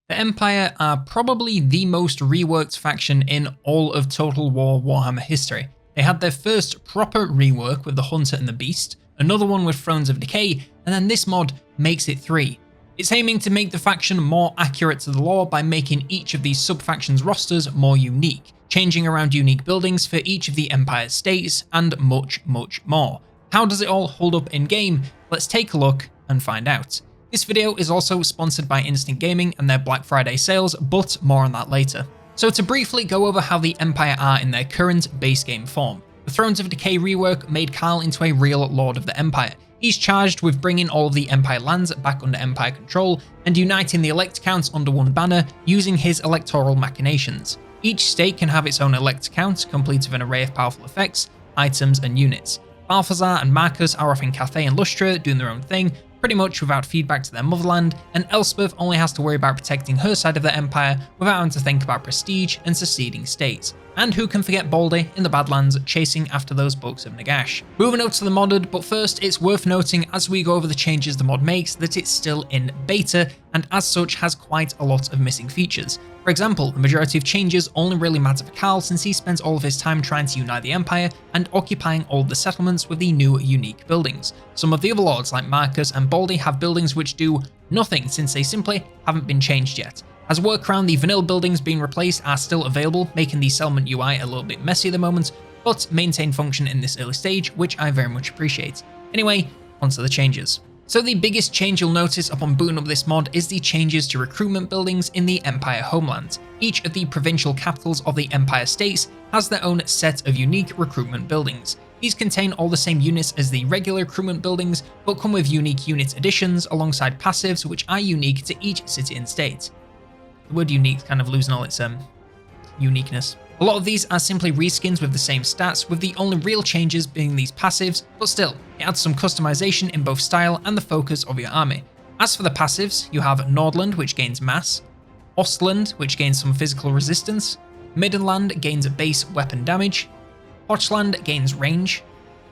The Empire are probably the most reworked faction in all of Total War Warhammer history. They had their first proper rework with the Hunter and the Beast, another one with Thrones of Decay, and then this mod makes it 3. It's aiming to make the faction more accurate to the lore by making each of these sub-factions rosters more unique, changing around unique buildings for each of the Empire's states, and much more. How does it all hold up in game? Let's take a look and find out. This video is also sponsored by Instant Gaming and their Black Friday sales, but more on that later. So to briefly go over how the Empire are in their current base game form. The Thrones of Decay rework made Karl into a real Lord of the Empire. He's charged with bringing all of the Empire lands back under Empire control and uniting the elect counts under one banner using his electoral machinations. Each state can have its own elect count, complete with an array of powerful effects, items and units. Balthazar and Marcus are off in Cathay and Lustra doing their own thing, pretty much without feedback to their motherland, and Elspeth only has to worry about protecting her side of the empire without having to think about prestige and seceding states. And who can forget Baldy in the Badlands chasing after those books of Nagash. Moving over to the modded, but first it's worth noting as we go over the changes the mod makes that it's still in beta and as such has quite a lot of missing features. For example, the majority of changes only really matter for Karl since he spends all of his time trying to unite the Empire and occupying all the settlements with the new unique buildings. Some of the other lords like Marcus and Baldy have buildings which do nothing since they simply haven't been changed yet. As work around the vanilla buildings being replaced are still available, making the settlement UI a little bit messy at the moment, but maintain function in this early stage, which I very much appreciate. Anyway, onto the changes. So the biggest change you'll notice upon booting up this mod is the changes to recruitment buildings in the Empire homeland. Each of the provincial capitals of the Empire states has their own set of unique recruitment buildings. These contain all the same units as the regular recruitment buildings, but come with unique unit additions alongside passives which are unique to each city and state. The word unique is kind of losing all its uniqueness. A lot of these are simply reskins with the same stats, with the only real changes being these passives, but still, it adds some customization in both style and the focus of your army. As for the passives, you have Nordland, which gains mass, Ostland, which gains some physical resistance, Middenland gains base weapon damage, Hochland gains range,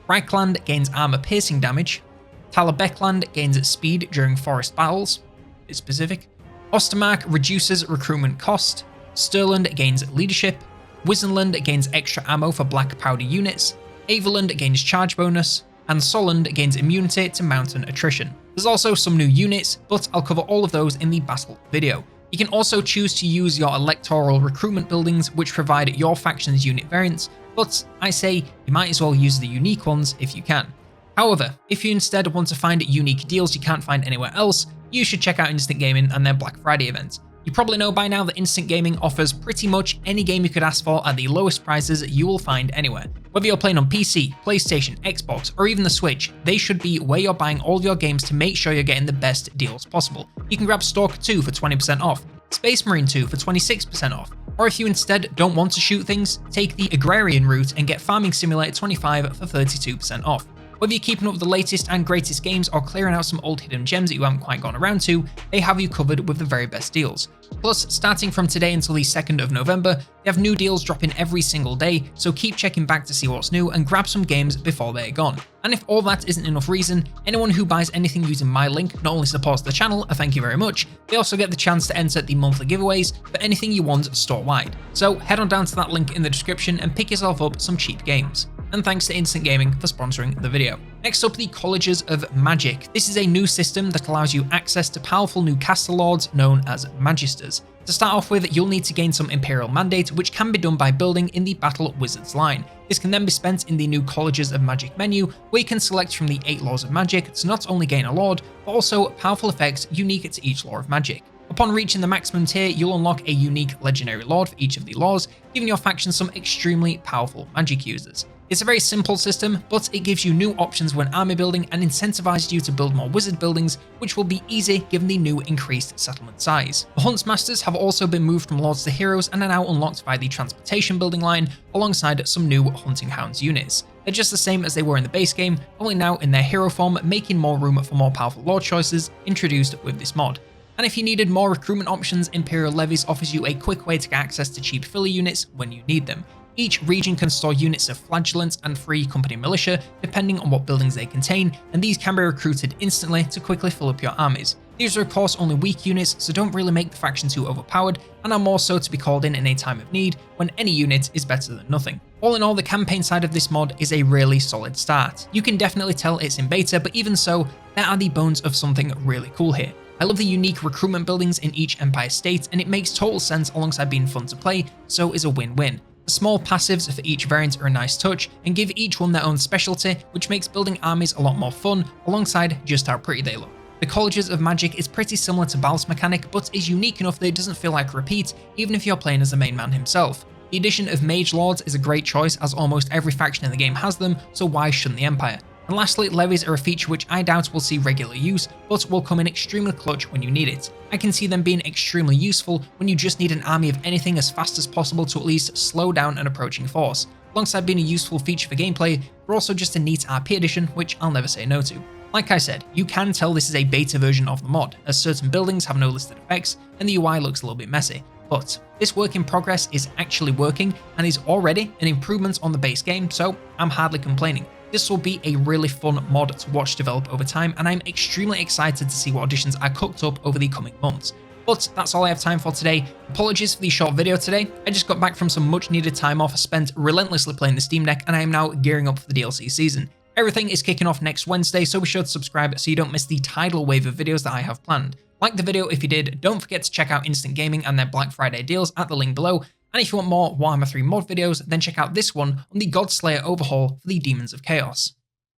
Reichland gains armor piercing damage, Talabekland gains speed during forest battles, a bit specific, Ostermark reduces recruitment cost, Stirland gains leadership, Wissenland gains extra ammo for black powder units, Averland gains charge bonus, and Solland gains immunity to mountain attrition. There's also some new units, but I'll cover all of those in the battle video. You can also choose to use your electoral recruitment buildings which provide your faction's unit variants, but I say you might as well use the unique ones if you can. However, if you instead want to find unique deals you can't find anywhere else, you should check out Instant Gaming and their Black Friday event. You probably know by now that Instant Gaming offers pretty much any game you could ask for at the lowest prices you will find anywhere. Whether you're playing on PC, PlayStation, Xbox, or even the Switch, they should be where you're buying all your games to make sure you're getting the best deals possible. You can grab Stalker 2 for 20% off, Space Marine 2 for 26% off, or if you instead don't want to shoot things, take the Agrarian route and get Farming Simulator 25 for 32% off. Whether you're keeping up with the latest and greatest games or clearing out some old hidden gems that you haven't quite gotten around to, they have you covered with the very best deals. Plus, starting from today until the 2nd of November, they have new deals dropping every single day, so keep checking back to see what's new and grab some games before they're gone. And if all that isn't enough reason, anyone who buys anything using my link not only supports the channel, thank you very much, they also get the chance to enter the monthly giveaways for anything you want store-wide. So head on down to that link in the description and pick yourself up some cheap games. And thanks to Instant Gaming for sponsoring the video. Next up, the Colleges of Magic. This is a new system that allows you access to powerful new castle lords known as Magisters. To start off with, you'll need to gain some Imperial mandate, which can be done by building in the Battle Wizards line. This can then be spent in the new Colleges of Magic menu, where you can select from the 8 laws of magic to not only gain a lord, but also powerful effects unique to each law of magic. Upon reaching the maximum tier, you'll unlock a unique legendary lord for each of the laws, giving your faction some extremely powerful magic users. It's a very simple system, but it gives you new options when army building and incentivizes you to build more wizard buildings, which will be easy given the new increased settlement size. The Huntsmasters have also been moved from lords to heroes and are now unlocked by the transportation building line, alongside some new hunting hounds units. They're just the same as they were in the base game, only now in their hero form, making more room for more powerful lord choices introduced with this mod. And if you needed more recruitment options, Imperial Levies offers you a quick way to get access to cheap filler units when you need them. Each region can store units of flagellants and free company militia, depending on what buildings they contain, and these can be recruited instantly to quickly fill up your armies. These are of course only weak units, so don't really make the faction too overpowered, and are more so to be called in a time of need, when any unit is better than nothing. All in all, the campaign side of this mod is a really solid start. You can definitely tell it's in beta, but even so, there are the bones of something really cool here. I love the unique recruitment buildings in each Empire state, and it makes total sense alongside being fun to play, so is a win-win. The small passives for each variant are a nice touch, and give each one their own specialty, which makes building armies a lot more fun, alongside just how pretty they look. The Colleges of Magic is pretty similar to Bal's mechanic, but is unique enough that it doesn't feel like a repeat, even if you're playing as the main man himself. The addition of Mage Lords is a great choice, as almost every faction in the game has them, so why shouldn't the Empire? And lastly, Levies are a feature which I doubt will see regular use, but will come in extremely clutch when you need it. I can see them being extremely useful when you just need an army of anything as fast as possible to at least slow down an approaching force. Alongside being a useful feature for gameplay, they're also just a neat RP addition, which I'll never say no to. Like I said, you can tell this is a beta version of the mod, as certain buildings have no listed effects and the UI looks a little bit messy. But this work in progress is actually working and is already an improvement on the base game, so I'm hardly complaining. This will be a really fun mod to watch develop over time, and I'm extremely excited to see what additions are cooked up over the coming months. But that's all I have time for today. Apologies for the short video today. I just got back from some much needed time off spent relentlessly playing the Steam Deck, and I am now gearing up for the DLC season. Everything is kicking off next Wednesday, so be sure to subscribe so you don't miss the tidal wave of videos that I have planned. Like the video if you did, don't forget to check out Instant Gaming and their Black Friday deals at the link below, and if you want more Warhammer 3 mod videos, then check out this one on the Godslayer Overhaul for the Demons of Chaos.